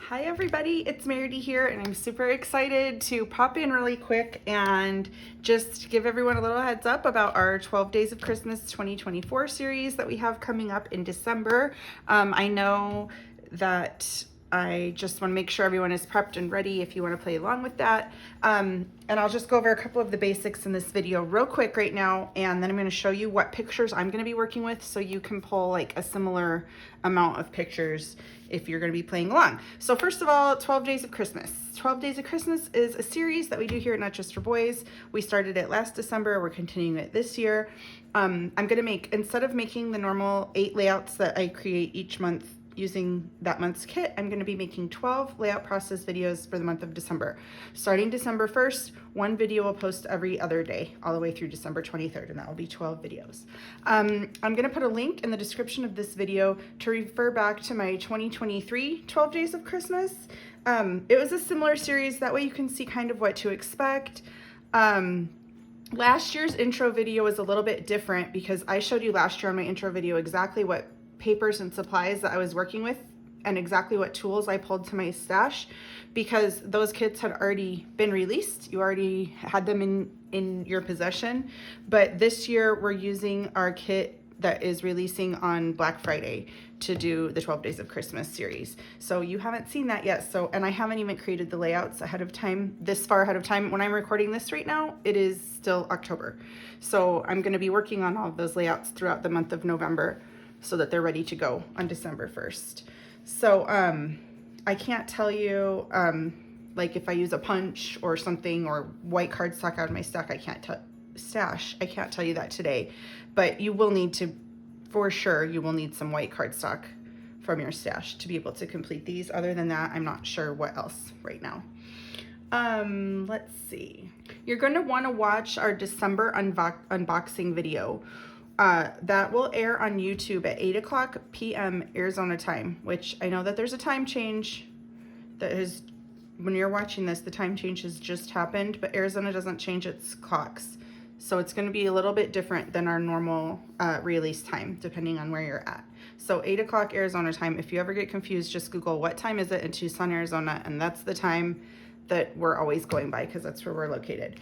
Hi everybody, it's Meridy here, and I'm super excited to pop in really quick and just give everyone a little heads up about our 12 Days of Christmas 2024 series that we have coming up in December. I know that I just want to make sure everyone is prepped and ready if you want to play along with that. And I'll just go over a couple of the basics in this video real quick right now, and then I'm going to show you what pictures I'm going to be working with so you can pull like a similar amount of pictures if you're going to be playing along. So first of all, 12 Days of Christmas. 12 Days of Christmas is a series that we do here at Not Just for Boys. We started it last December. We're continuing it this year. I'm going to make, instead of making the normal 8 layouts that I create each month using that month's kit, I'm going to be making 12 layout process videos for the month of December. Starting December 1st, one video will post every other day all the way through December 23rd, and that will be 12 videos. I'm going to put a link in the description of this video to refer back to my 2023 12 Days of Christmas. It was a similar series, that way you can see kind of what to expect. Last year's intro video was a little bit different because I showed you last year on my intro video exactly what papers and supplies that I was working with and exactly what tools I pulled to my stash, because those kits had already been released. You already had them in your possession. But this year we're using our kit that is releasing on Black Friday to do the 12 Days of Christmas series. So you haven't seen that yet. And I haven't even created the layouts ahead of time, this far ahead of time. When I'm recording this right now, it is still October. So I'm going to be working on all of those layouts throughout the month of November, so that they're ready to go on December 1st. So I can't tell you, like if I use a punch or something or white cardstock out of my stash, I can't tell you that today, but you will need to, for sure, you will need some white cardstock from your stash to be able to complete these. Other than that, I'm not sure what else right now. Let's see. You're going to want to watch our December unboxing video. That will air on YouTube at 8 p.m. Arizona time, which I know that there's a time change that is, when you're watching this, the time change has just happened, but Arizona doesn't change its clocks. So it's going to be a little bit different than our normal release time, depending on where you're at. So 8 Arizona time. If you ever get confused, just Google what time is it in Tucson, Arizona, and that's the time that we're always going by because that's where we're located.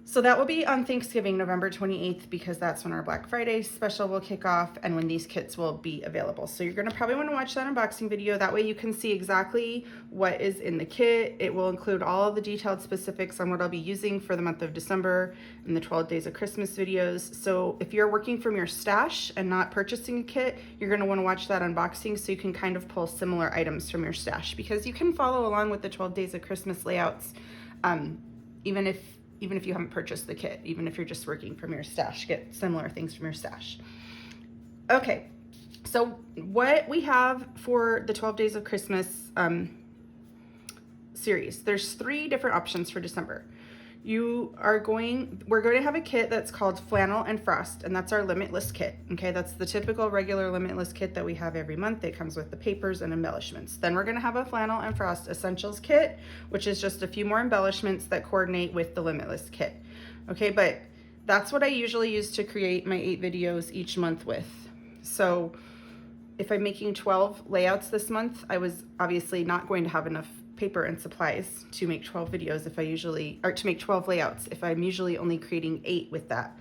So that will be on Thanksgiving, November 28th, because that's when our Black Friday special will kick off and when these kits will be available. So you're going to probably want to watch that unboxing video. That way you can see exactly what is in the kit. It will include all of the detailed specifics on what I'll be using for the month of December and the 12 Days of Christmas videos. So if you're working from your stash and not purchasing a kit, you're going to want to watch that unboxing so you can kind of pull similar items from your stash, because you can follow along with the 12 Days of Christmas layouts, even if you haven't purchased the kit, even if you're just working from your stash, get similar things from your stash. Okay, so what we have for the 12 Days of Christmas series, there's 3 different options for December. We're going to have a kit that's called Flannel and Frost, and that's our Limitless kit. Okay, that's the typical regular Limitless kit that we have every month. It comes with the papers and embellishments. Then we're going to have a Flannel and Frost Essentials kit, which is just a few more embellishments that coordinate with the Limitless kit. Okay, but that's what I usually use to create my 8 videos each month with. So if I'm making 12 layouts this month, I was obviously not going to have enough paper and supplies to make 12 videos to make 12 layouts if I'm usually only creating 8 with that.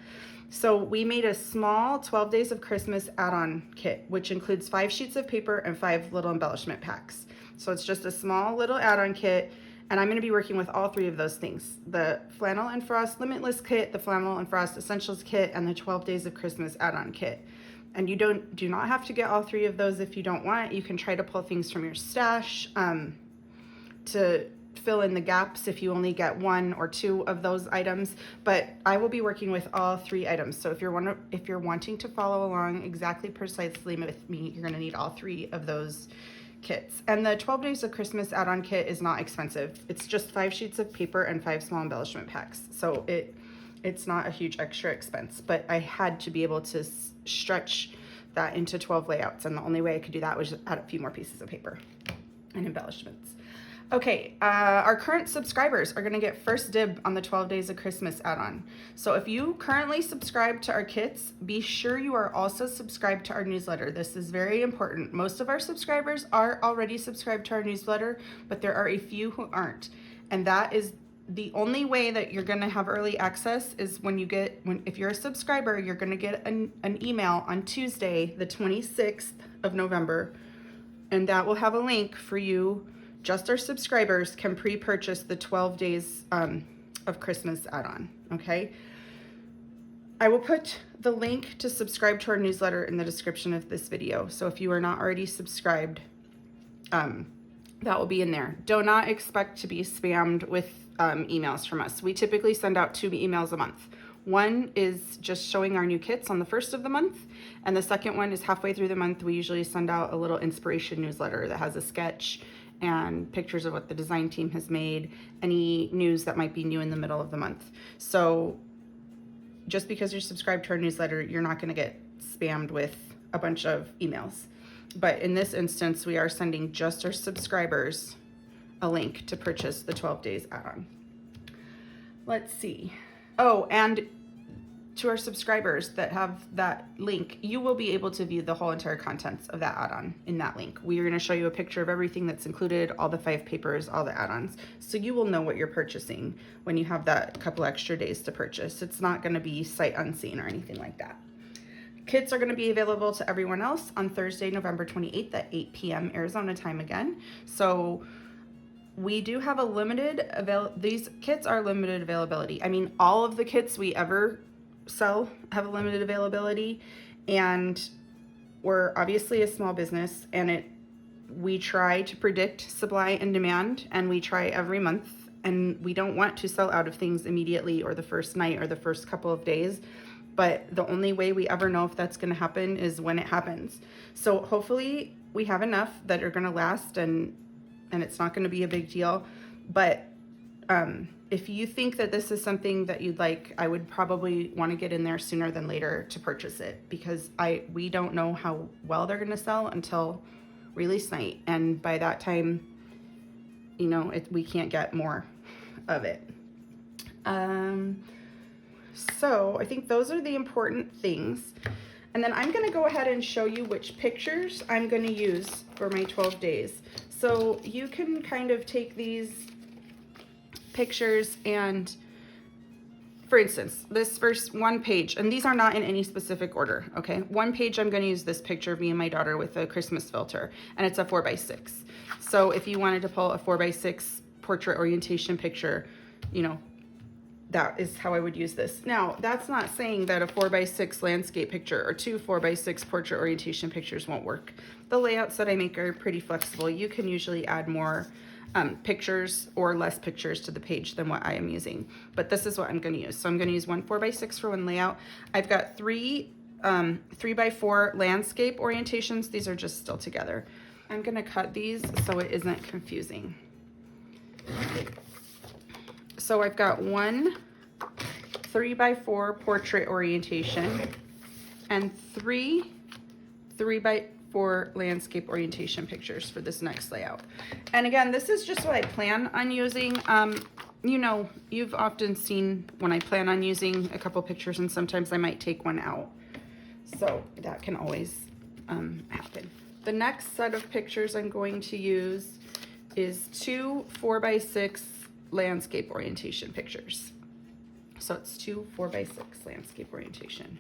So we made a small 12 Days of Christmas add-on kit, which includes 5 sheets of paper and 5 little embellishment packs. So it's just a small little add-on kit, and I'm going to be working with all 3 of those things: the Flannel and Frost Limitless kit, the Flannel and Frost Essentials kit, and the 12 Days of Christmas add-on kit. And you do not have to get all 3 of those if you don't want. You can try to pull things from your stash to fill in the gaps if you only get 1 or 2 of those items, but I will be working with all 3 items. So if you're wanting to follow along exactly precisely with me, you're going to need all 3 of those kits. And the 12 Days of Christmas add-on kit is not expensive. It's just 5 sheets of paper and 5 small embellishment packs. So it's not a huge extra expense, but I had to be able to stretch that into 12 layouts, and the only way I could do that was add a few more pieces of paper and embellishments. Okay, our current subscribers are going to get first dib on the 12 Days of Christmas add-on. So if you currently subscribe to our kits, be sure you are also subscribed to our newsletter. This is very important. Most of our subscribers are already subscribed to our newsletter, but there are a few who aren't. And that is the only way that you're going to have early access is when you get, if you're a subscriber, you're going to get an email on Tuesday, the 26th of November, and that will have a link for you. Just our subscribers can pre-purchase the 12 Days of Christmas add-on, okay? I will put the link to subscribe to our newsletter in the description of this video. So if you are not already subscribed, that will be in there. Do not expect to be spammed with emails from us. We typically send out 2 emails a month. One is just showing our new kits on the 1st of the month, and the second one is halfway through the month. We usually send out a little inspiration newsletter that has a sketch and pictures of what the design team has made, any news that might be new in the middle of the month. So just because you're subscribed to our newsletter, you're not going to get spammed with a bunch of emails. But in this instance, we are sending just our subscribers a link to purchase the 12 Days add-on. Let's see. Oh, and to our subscribers that have that link, you will be able to view the whole entire contents of that add-on in that link. We are going to show you a picture of everything that's included, all the 5 papers, all the add-ons, so you will know what you're purchasing when you have that couple extra days to purchase. It's not going to be sight unseen or anything like that. Kits are going to be available to everyone else on Thursday, November 28th at 8 p.m. Arizona time again. So we do have a limited these kits are limited availability. I mean, all of the kits we ever sell have a limited availability, and we're obviously a small business, and we try to predict supply and demand, and we try every month, and we don't want to sell out of things immediately or the first night or the first couple of days. But the only way we ever know if that's going to happen is when it happens. So hopefully we have enough that are going to last, and it's not going to be a big deal. But if you think that this is something that you'd like, I would probably want to get in there sooner than later to purchase it, because we don't know how well they're going to sell until release night. And by that time, you know, we can't get more of it. So I think those are the important things. And then I'm going to go ahead and show you which pictures I'm going to use for my 12 days. So you can kind of take these pictures and, for instance, this first one page, and these are not in any specific order, okay? One page, I'm going to use this picture of me and my daughter with a Christmas filter, and it's a 4x6. So if you wanted to pull a 4x6 portrait orientation picture, you know, that is how I would use this. Now, that's not saying that a 4x6 landscape picture or 2 4x6 portrait orientation pictures won't work. The layouts that I make are pretty flexible. You can usually add more pictures or less pictures to the page than what I am using. But this is what I'm going to use. So I'm going to use one 4x6 for one layout. I've got 3 3x4 landscape orientations. These are just still together. I'm going to cut these so it isn't confusing. So I've got one 3x4 portrait orientation and 3 3x4 landscape orientation pictures for this next layout. And again, this is just what I plan on using. You know, you've often seen when I plan on using a couple pictures, and sometimes I might take one out. So that can always happen. The next set of pictures I'm going to use is 2 4x6 landscape orientation pictures. So it's 2 4x6 landscape orientation.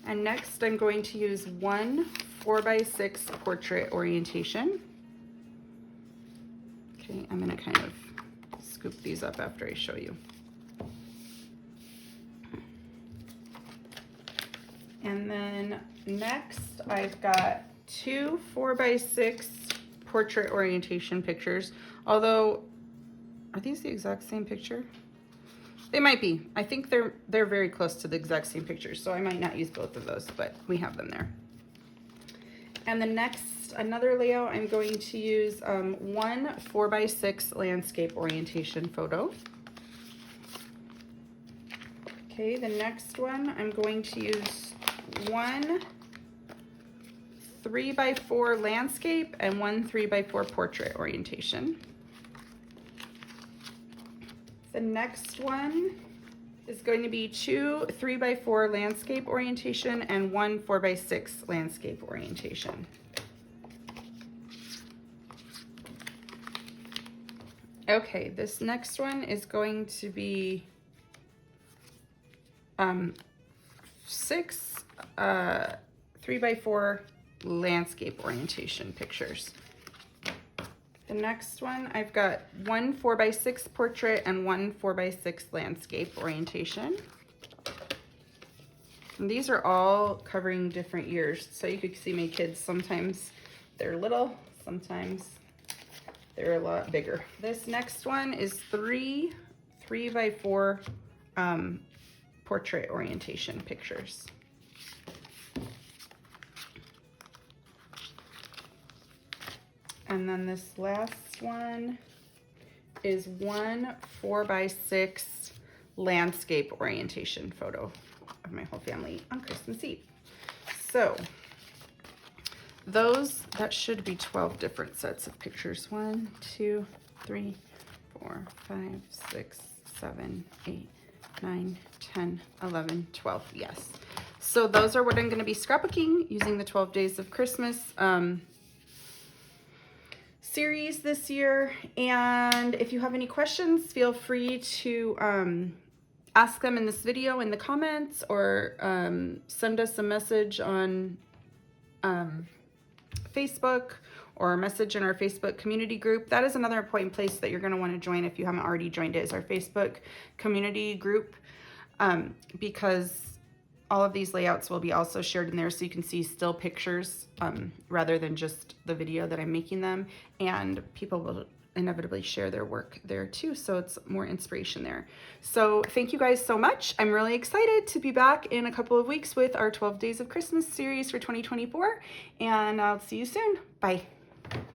And next I'm going to use one 4x6 portrait orientation. Okay, I'm going to kind of scoop these up after I show you. And then next I've got 2 4x6 portrait orientation pictures, although are these the exact same picture? They might be. I think they're very close to the exact same pictures, so I might not use both of those, but we have them there. And the next, another layout, I'm going to use one 4x6 landscape orientation photo. Okay, the next one, I'm going to use one 3x4 landscape and one 3x4 portrait orientation. The next one is going to be 2 3x4 landscape orientation and 1 4x6 landscape orientation. Okay, this next one is going to be 6 3x4 landscape orientation pictures. The next one, I've got 1 4x6 portrait and 1 4x6 landscape orientation. And these are all covering different years, so you could see my kids. Sometimes they're little, sometimes they're a lot bigger. This next one is 3 3x4 portrait orientation pictures. And then this last one is 1 4x6 landscape orientation photo of my whole family on Christmas Eve. So that should be 12 different sets of pictures. 1, 2, 3, 4, 5, 6, 7, 8, 9, 10, 11, 12. Yes. So those are what I'm going to be scrapbooking using the 12 Days of Christmas series this year. And if you have any questions, feel free to ask them in this video in the comments, or send us a message on Facebook, or a message in our Facebook community group. That is another important place that you're going to want to join if you haven't already joined it, is our Facebook community group, because all of these layouts will be also shared in there, so you can see still pictures rather than just the video that I'm making them, and people will inevitably share their work there too, so it's more inspiration there. So thank you guys so much. I'm really excited to be back in a couple of weeks with our 12 Days of Christmas series for 2024, and I'll see you soon. Bye.